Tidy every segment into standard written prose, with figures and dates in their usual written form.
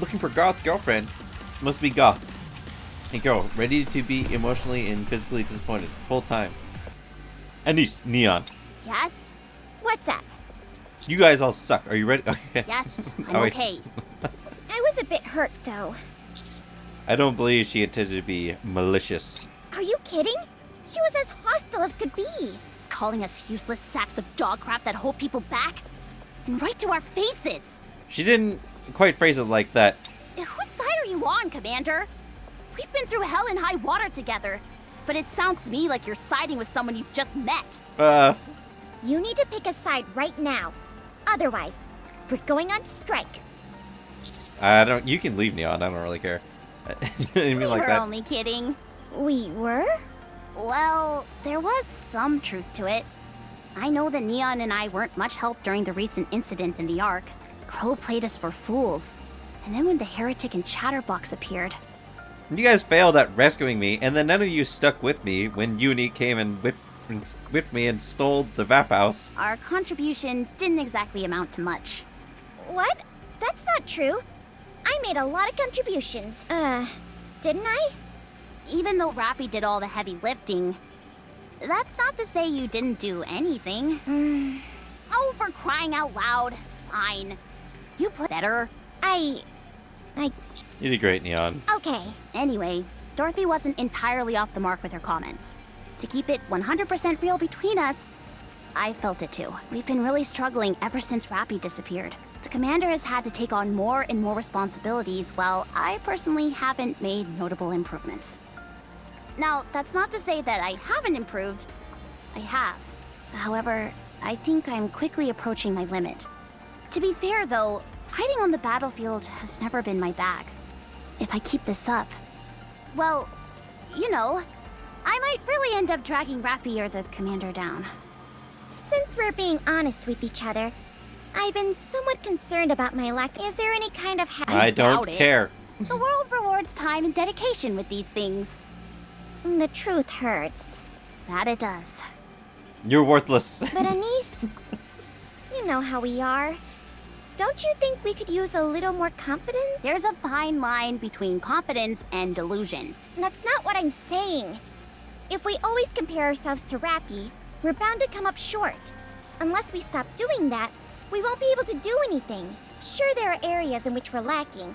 Looking for goth girlfriend. Must be goth. Hey girl, ready to be emotionally and physically disappointed. Full time. Anise, Neon. Yes? What's up? You guys all suck. Are you ready? Okay. Yes, I'm okay. I was a bit hurt, though. I don't believe she intended to be malicious. Are you kidding? She was as hostile as could be. Calling us useless sacks of dog crap that hold people back. And right to our faces. She didn't quite phrase it like that. Whose side are you on, Commander? We've been through hell and high water together. But it sounds to me like you're siding with someone you've just met. You need to pick a side right now. Otherwise, we're going on strike. You can leave, Neon. I don't really care. I didn't mean like We're that. only kidding. We were? Well, there was some truth to it. I know that Neon and I weren't much help during the recent incident in the Ark. Crow played us for fools. And then when the Heretic and Chatterbox appeared... You guys failed at rescuing me, and then none of you stuck with me when Uni came and whipped me and stole the Vap House. Our contribution didn't exactly amount to much. What? That's not true. I made a lot of contributions. Didn't I? Even though Rappy did all the heavy lifting, that's not to say you didn't do anything. Oh, for crying out loud. Fine. You played better. You did great, Neon. Okay. Anyway, Dorothy wasn't entirely off the mark with her comments. To keep it 100% real between us, I felt it too. We've been really struggling ever since Rappy disappeared. The commander has had to take on more and more responsibilities, while I personally haven't made notable improvements. Now, that's not to say that I haven't improved. I have. However, I think I'm quickly approaching my limit. To be fair, though, fighting on the battlefield has never been my bag. If I keep this up, well, you know, I might really end up dragging Rappy or the commander down. Since we're being honest with each other, I've been somewhat concerned about my lack. Is there any kind of I don't care. The world rewards time and dedication with these things. The truth hurts. That it does. You're worthless. But Anise, you know how we are. Don't you think we could use a little more confidence? There's a fine line between confidence and delusion. That's not what I'm saying. If we always compare ourselves to Rappy, we're bound to come up short. Unless we stop doing that, we won't be able to do anything. Sure, there are areas in which we're lacking,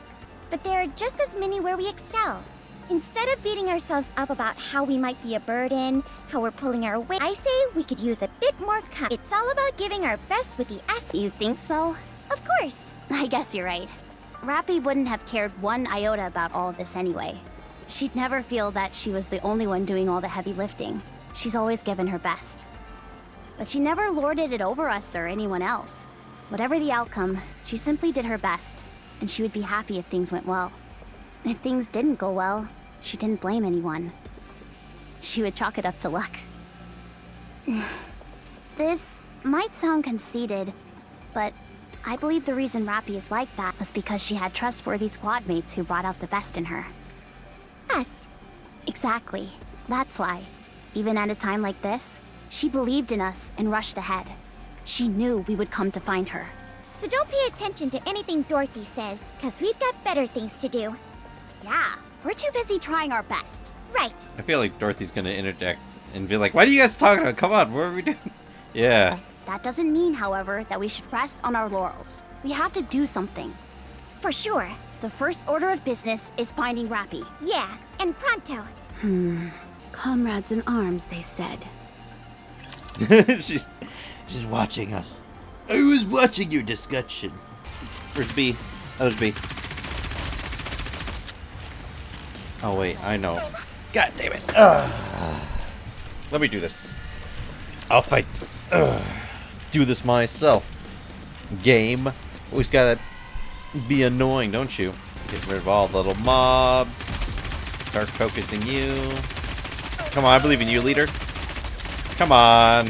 but there are just as many where we excel. Instead of beating ourselves up about how we might be a burden, how we're pulling our weight, I say we could use a bit more confidence. It's all about giving our best with the assets. You think so? Of course. I guess you're right. Rappy wouldn't have cared one iota about all of this anyway. She'd never feel that she was the only one doing all the heavy lifting. She's always given her best. But she never lorded it over us or anyone else. Whatever the outcome, she simply did her best, and she would be happy if things went well. If things didn't go well, she didn't blame anyone. She would chalk it up to luck. This might sound conceited, but I believe the reason Rappy is like that was because she had trustworthy squad mates who brought out the best in her. Us. Exactly. That's why, even at a time like this, she believed in us and rushed ahead. She knew we would come to find her. So don't pay attention to anything Dorothy says, because we've got better things to do. Yeah, we're too busy trying our best. Right. I feel like Dorothy's gonna interject and be like, "Why are you guys talking about? Come on, what are we doing?" Yeah. That doesn't mean, however, that we should rest on our laurels. We have to do something. For sure. The first order of business is finding Rappy. Yeah, and pronto. Comrades in arms, they said. she's watching us. I was watching your discussion. Where's B? Oh, there's B. Oh wait, I know. God damn it. Let me do this. I'll fight. Do this myself. Game. Always gotta be annoying, don't you? Get rid of all the little mobs. Start focusing you. Come on, I believe in you, leader. Come on.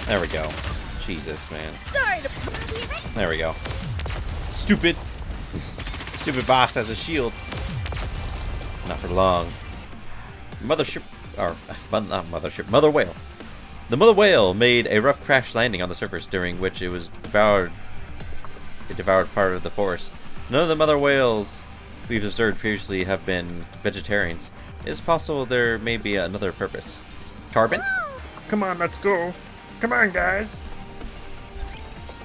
There we go. Jesus, man. Sorry to... There we go. Stupid. Stupid boss has a shield. Not for long. Mothership. Or, not mothership. Mother whale. The mother whale made a rough crash landing on the surface, during which it was devoured. It devoured part of the forest. None of the mother whales we've observed previously have been vegetarians. It is possible there may be another purpose. Carbon? Come on, let's go. Come on, guys.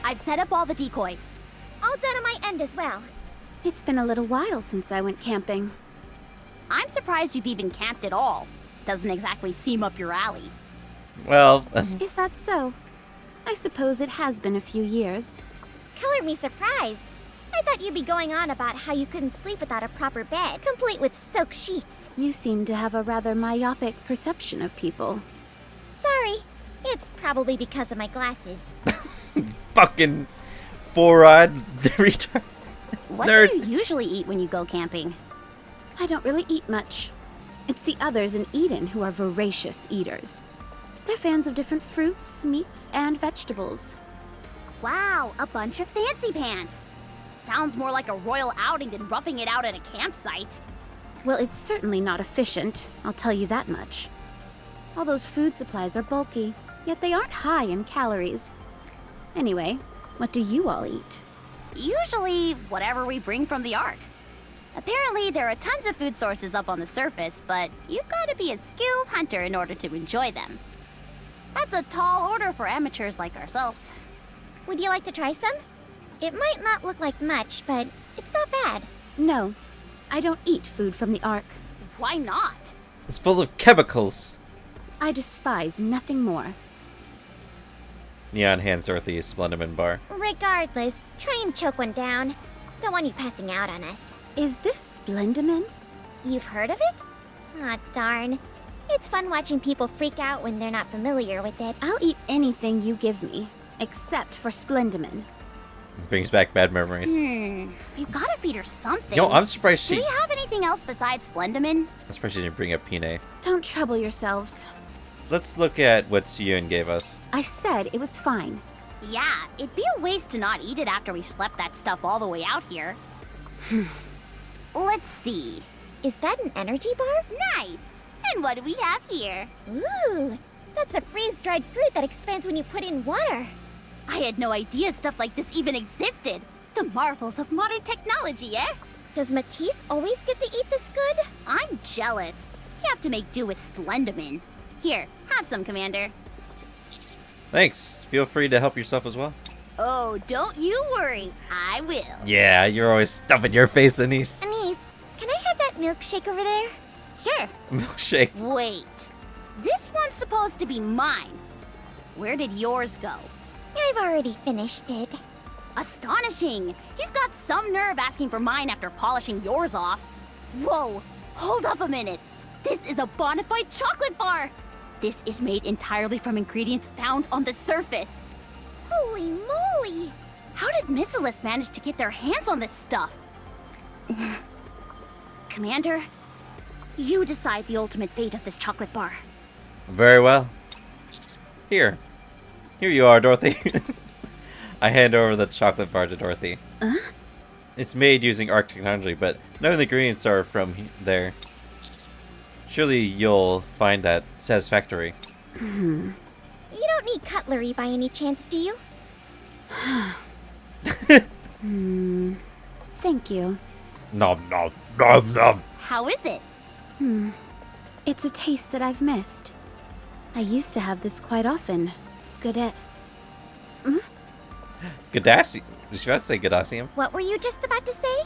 I've set up all the decoys. All done on my end as well. It's been a little while since I went camping. I'm surprised you've even camped at all. Doesn't exactly seem up your alley. Well, Is that so? I suppose it has been a few years. Color me surprised. I thought you'd be going on about how you couldn't sleep without a proper bed, complete with silk sheets. You seem to have a rather myopic perception of people. Sorry. It's probably because of my glasses. fucking four-eyed retard. What Nerd. do you usually eat when you go camping? I don't really eat much. It's the others in Eden who are voracious eaters. They're fans of different fruits, meats, and vegetables. Wow, a bunch of fancy pants. Sounds more like a royal outing than roughing it out at a campsite. Well, it's certainly not efficient, I'll tell you that much. All those food supplies are bulky, yet they aren't high in calories. Anyway, what do you all eat? Usually, whatever we bring from the Ark. Apparently, there are tons of food sources up on the surface, but you've got to be a skilled hunter in order to enjoy them. That's a tall order for amateurs like ourselves. Would you like to try some? It might not look like much, but it's not bad. No, I don't eat food from the Ark. Why not? It's full of chemicals. I despise nothing more. Neon hands Dorothy a Splendiman bar. Regardless, try and choke one down. Don't want you passing out on us. Is this Splendiman? You've heard of it? Aw, darn. It's fun watching people freak out when they're not familiar with it. I'll eat anything you give me, except for Splendiman. Brings back bad memories. We've got to feed her something. Yo, I'm surprised Do she. we have anything else besides Splendiman? I'm surprised she didn't bring up Pine. Don't trouble yourselves. Let's look at what Suyun gave us. I said it was fine. Yeah, it'd be a waste to not eat it after we slept that stuff all the way out here. Let's see. Is that an energy bar? Nice! And what do we have here? Ooh, that's a freeze-dried fruit that expands when you put in water. I had no idea stuff like this even existed. The marvels of modern technology, eh? Does Matisse always get to eat this good? I'm jealous. You have to make do with Splendiman. Here, have some, Commander. Thanks. Feel free to help yourself as well. Oh, don't you worry. I will. Yeah, you're always stuffing your face, Anise. Anise, can I have that milkshake over there? Sure. Milkshake. Wait. This one's supposed to be mine. Where did yours go? I've already finished it. Astonishing! You've got some nerve asking for mine after polishing yours off. Whoa! Hold up a minute. This is a bona fide chocolate bar! This is made entirely from ingredients found on the surface. Holy moly! How did Missilus manage to get their hands on this stuff? Commander, you decide the ultimate fate of this chocolate bar. Very well. Here. Here you are, Dorothy. I hand over the chocolate bar to Dorothy. It's made using Arc technology, but none of the ingredients are from there. Surely you'll find that satisfactory. You don't need cutlery by any chance, do you? Thank you. Nom nom nom nom. How is it? It's a taste that I've missed. I used to have this quite often. Godassium. Did you about to say Godassium? What were you just about to say?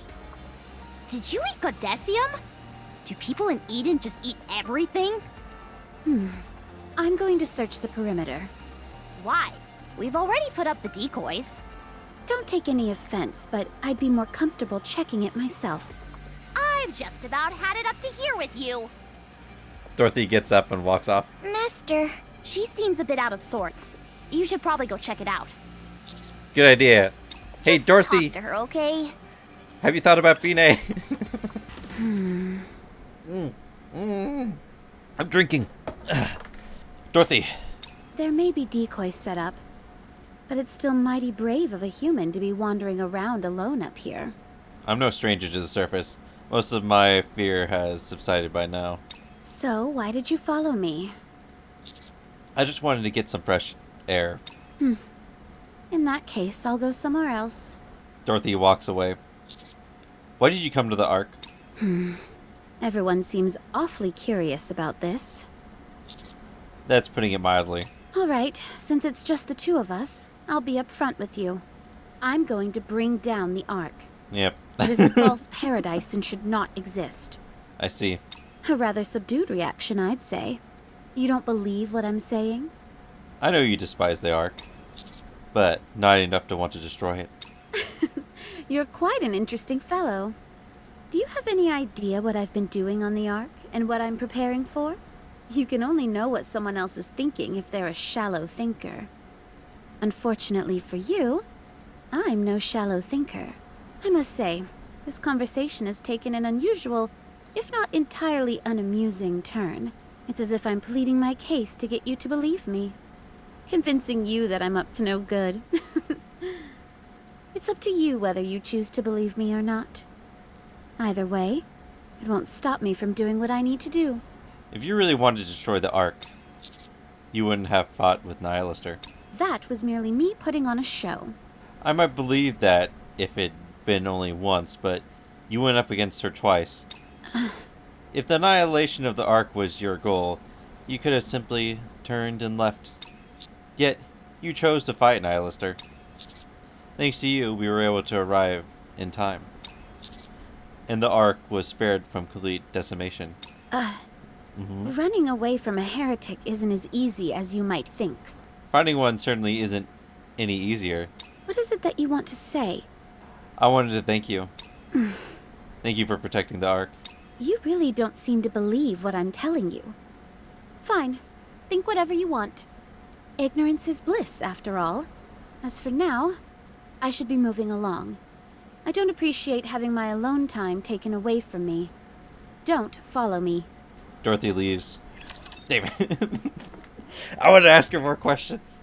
Did you eat Godessium? Do people in Eden just eat everything? I'm going to search the perimeter. Why? We've already put up the decoys. Don't take any offense, but I'd be more comfortable checking it myself. I've just about had it up to here with you. Dorothy gets up and walks off. Master. She seems a bit out of sorts. You should probably go check it out. Good idea. Hey, Just Dorothy, talk to her, okay? have you thought about Pine? I'm drinking. Dorothy, There may be decoys set up, but it's still mighty brave of a human to be wandering around alone up here. I'm no stranger to the surface. Most of my fear has subsided by now. So, why did you follow me? I just wanted to get some fresh air. In that case, I'll go somewhere else. Dorothy walks away. Why did you come to the Ark? Everyone seems awfully curious about this. That's putting it mildly. All right, since it's just the two of us, I'll be upfront with you. I'm going to bring down the Ark. Yep. It is a false paradise and should not exist. I see. A rather subdued reaction, I'd say. You don't believe what I'm saying? I know you despise the Ark, but not enough to want to destroy it. You're quite an interesting fellow. Do you have any idea what I've been doing on the Ark and what I'm preparing for? You can only know what someone else is thinking if they're a shallow thinker. Unfortunately for you, I'm no shallow thinker. I must say, this conversation has taken an unusual, if not entirely unamusing turn. It's as if I'm pleading my case to get you to believe me. Convincing you that I'm up to no good. It's up to you whether you choose to believe me or not. Either way, it won't stop me from doing what I need to do. If you really wanted to destroy the Ark, you wouldn't have fought with Nihilister. That was merely me putting on a show. I might believe that if it'd been only once, but you went up against her twice. If the annihilation of the Ark was your goal, you could have simply turned and left. Yet, you chose to fight Nihilister. Thanks to you, we were able to arrive in time. And the Ark was spared from complete decimation. Running away from a heretic isn't as easy as you might think. Finding one certainly isn't any easier. What is it that you want to say? I wanted to thank you. Thank you for protecting the Ark. You really don't seem to believe what I'm telling you. Fine. Think whatever you want. Ignorance is bliss, after all. As for now, I should be moving along. I don't appreciate having my alone time taken away from me. Don't follow me. Dorothy leaves. Damn it. I want to ask her more questions.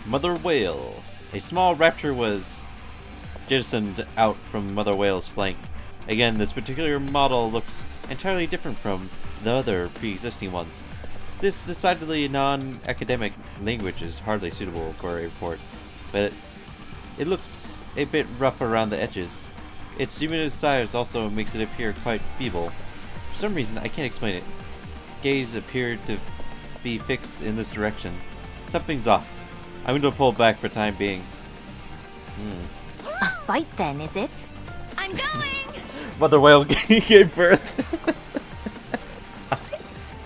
Mother Whale. A small raptor was jettisoned out from Mother Whale's flank. Again, this particular model looks entirely different from the other pre-existing ones. This decidedly non-academic language is hardly suitable for a report, but it looks a bit rough around the edges. Its diminutive size also makes it appear quite feeble. For some reason, I can't explain it. Gaze appeared to be fixed in this direction. Something's off. I'm going to pull back for time being. A fight then, is it? I'm going! Mother Whale gave birth.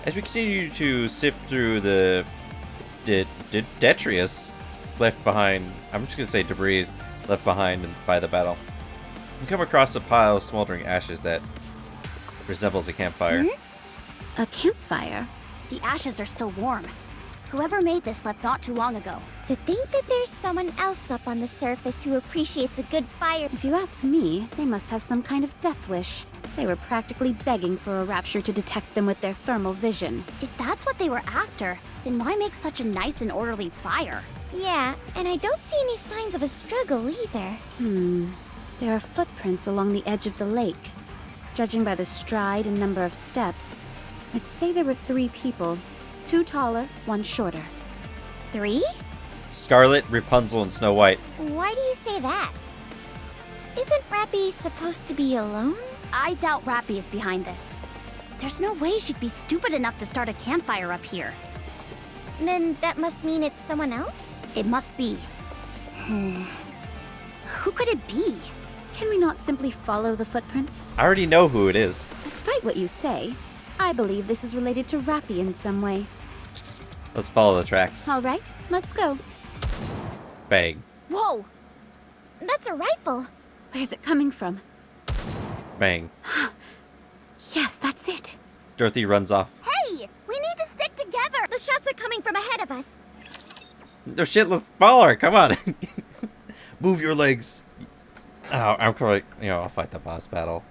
As we continue to sift through the detritus left behind, I'm just going to say debris left behind by the battle, we come across a pile of smoldering ashes that resembles a campfire. A campfire? The ashes are still warm. Whoever made this left not too long ago. To think that there's someone else up on the surface who appreciates a good fire. If you ask me, they must have some kind of death wish. They were practically begging for a rapture to detect them with their thermal vision. If that's what they were after, then why make such a nice and orderly fire? Yeah, and I don't see any signs of a struggle either. There are footprints along the edge of the lake. Judging by the stride and number of steps, I'd say there were 3 people. 2 taller, 1 shorter. 3? Scarlet, Rapunzel, and Snow White. Why do you say that? Isn't Rappy supposed to be alone? I doubt Rappy is behind this. There's no way she'd be stupid enough to start a campfire up here. Then that must mean it's someone else? It must be. Who could it be? Can we not simply follow the footprints? I already know who it is. Despite what you say, I believe this is related to Rappy in some way. Let's follow the tracks. All right, let's go. Bang. Whoa! That's a rifle. Where's it coming from? Bang. Yes, that's it. Dorothy runs off. Hey! We need to stick together! The shots are coming from ahead of us. No shit, let's follow her. Come on. Move your legs. Oh, I'm probably, I'll fight the boss battle.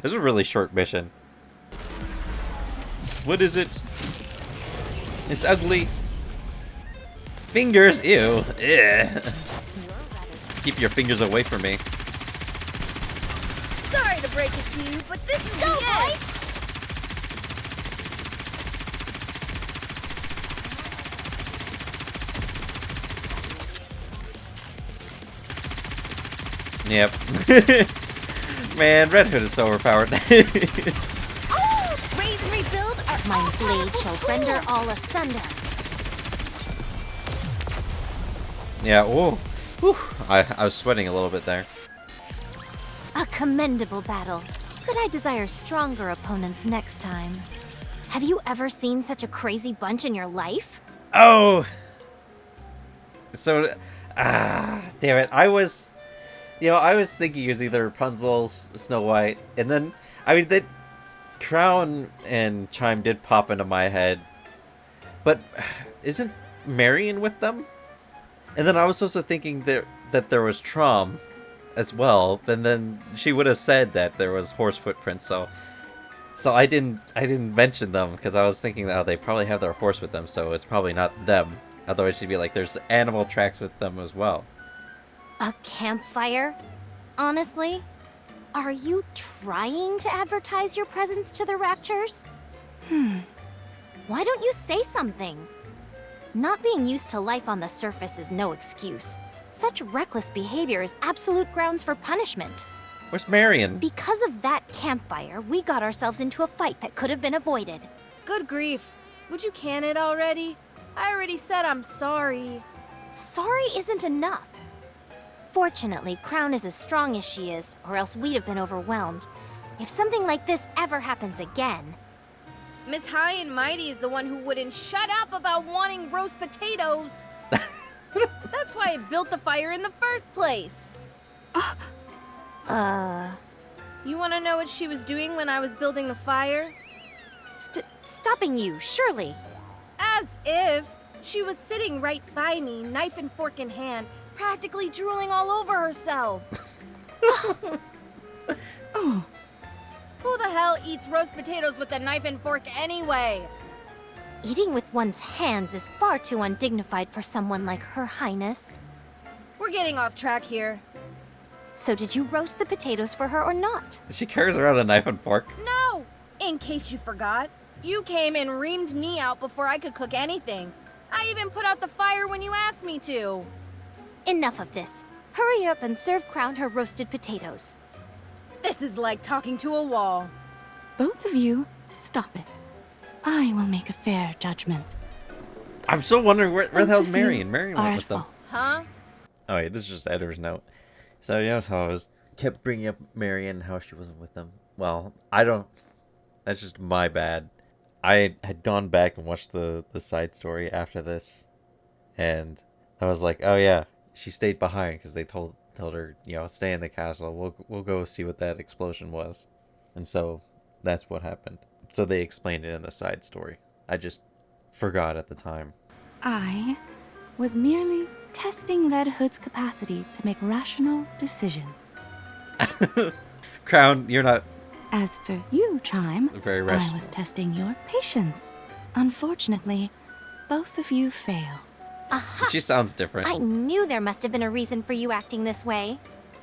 This is a really short mission. What is it? It's ugly. Fingers, ew. Ugh. Keep your fingers away from me. Sorry to break it to you, but this is the end. Yep. Man, Red Hood is so overpowered. Oh! Raise and rebuild our my blade shall render all asunder. Yeah, whoa. Whew. I was sweating a little bit there. A commendable battle. Could I desire stronger opponents next time? Have you ever seen such a crazy bunch in your life? Oh! So, damn it. I was thinking it was either Rapunzel, Snow White, and then, I mean, that Crown and Chime did pop into my head. But, isn't Marion with them? And then I was also thinking that there was Trom as well, and then she would have said that there was horse footprints, so I didn't mention them because I was thinking that they probably have their horse with them, so it's probably not them. Otherwise she'd be like, there's animal tracks with them as well. A campfire? Honestly? Are you trying to advertise your presence to the Raptures? Why don't you say something? Not being used to life on the surface is no excuse. Such reckless behavior is absolute grounds for punishment. Where's Marion? Because of that campfire, we got ourselves into a fight that could have been avoided. Good grief. Would you can it already? I already said I'm sorry. Sorry isn't enough. Fortunately, Crown is as strong as she is, or else we'd have been overwhelmed. If something like this ever happens again... Miss High and Mighty is the one who wouldn't shut up about wanting roast potatoes. That's why I built the fire in the first place. You want to know what she was doing when I was building the fire? Stopping you, surely. As if. She was sitting right by me, knife and fork in hand, practically drooling all over herself. Who the hell eats roast potatoes with a knife and fork anyway? Eating with one's hands is far too undignified for someone like Her Highness. We're getting off track here. So did you roast the potatoes for her or not? She carries around a knife and fork. No! In case you forgot, you came and reamed me out before I could cook anything. I even put out the fire when you asked me to. Enough of this. Hurry up and serve Crown her roasted potatoes. This is like talking to a wall. Both of you, stop it. I will make a fair judgment. I'm still wondering where the Both hell's of Marion? you Marion are went at with them. fault. Huh? Oh wait, this is just editor's note. So you know how I kept bringing up Marion, how she wasn't with them. Well, that's just my bad. I had gone back and watched the side story after this, and I was like, oh yeah, she stayed behind because they told her, stay in the castle. We'll go see what that explosion was, and so that's what happened. So they explained it in the side story. I just forgot at the time. I was merely testing Red Hood's capacity to make rational decisions. Crown, you're not As for you, Chime, very I rational. was testing your patience. Unfortunately, both of you fail. Aha! She sounds different. I knew there must have been a reason for you acting this way.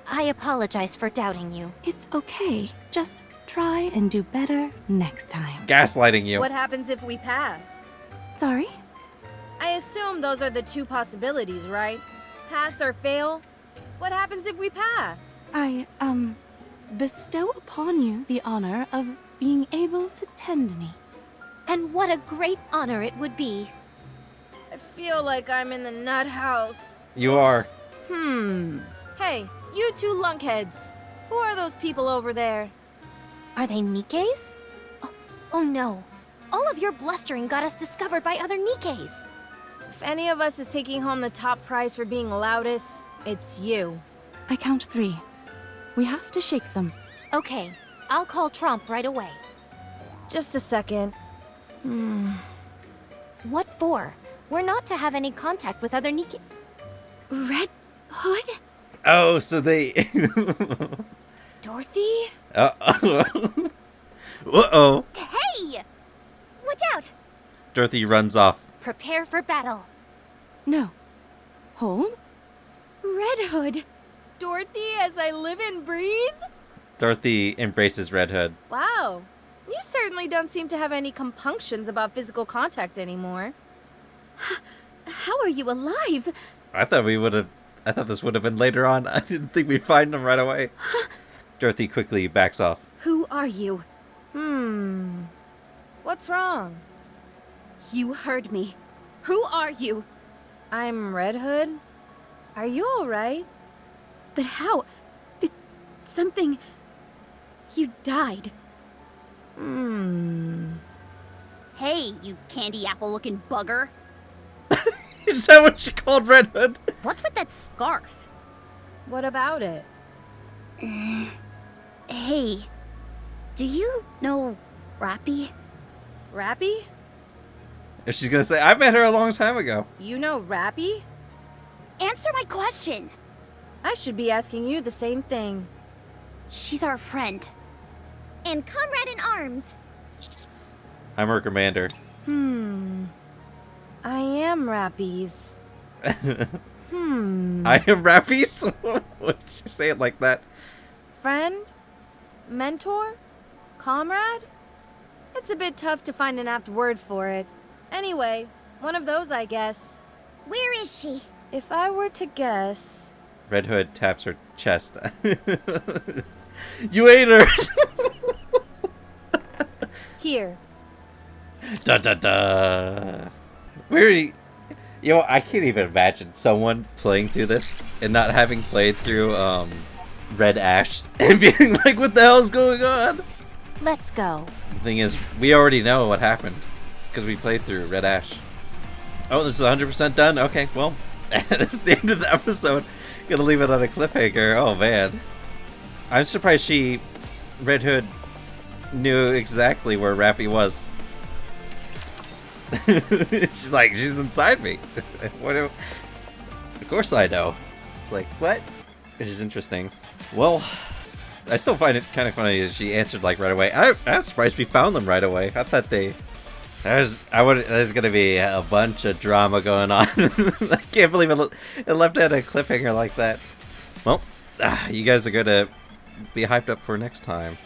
I apologize for doubting you. It's okay. Just try and do better next time. Gaslighting you. What happens if we pass? Sorry? I assume those are the two possibilities, right? Pass or fail? What happens if we pass? I, bestow upon you the honor of being able to tend me. And what a great honor it would be. I feel like I'm in the nut house. You are. Hey, you two lunkheads. Who are those people over there? Are they Nikke's? Oh no. All of your blustering got us discovered by other Nikke's. If any of us is taking home the top prize for being loudest, it's you. I count 3. We have to shake them. Okay, I'll call Tromp right away. Just a second. What for? We're not to have any contact with other Nikke. Red Hood? Oh, so they. Dorothy? Uh-oh. Hey! Watch out! Dorothy runs off. Prepare for battle. No. Hold. Red Hood. Dorothy as I live and breathe? Dorothy embraces Red Hood. Wow. You certainly don't seem to have any compunctions about physical contact anymore. How are you alive? I thought we would have I thought this would have been later on. I didn't think we'd find them right away. Dorothy quickly backs off. Who are you? What's wrong? You heard me. Who are you? I'm Red Hood. Are you alright? But how? Something... You died. Hey, you candy apple looking bugger. Is that what she called Red Hood? What's with that scarf? What about it? Hey, do you know Rappy? Rappy? If she's gonna say, I met her a long time ago. You know Rappy? Answer my question. I should be asking you the same thing. She's our friend. And comrade in arms. I'm her commander. I am Rappy's. I am Rappy's? Would she say it like that? Friend? Mentor? Comrade? It's a bit tough to find an apt word for it. Anyway, one of those, I guess. Where is she? If I were to guess... Red Hood taps her chest. You ate her! Here. Da da da. I can't even imagine someone playing through this and not having played through Red Ash and being like, what the hell's going on? Let's go. The thing is, we already know what happened because we played through Red Ash. Oh, this is 100% done? Okay, well, this is the end of the episode. Gonna leave it on a cliffhanger. Oh man. I'm surprised Red Hood, knew exactly where Rappy was. She's like, she's inside me. Of course I know. It's like, what? Which is interesting. Well, I still find it kind of funny that she answered like right away. I'm surprised we found them right away. I thought there's gonna be a bunch of drama going on. I can't believe it left at a cliffhanger like that. Well, you guys are gonna be hyped up for next time.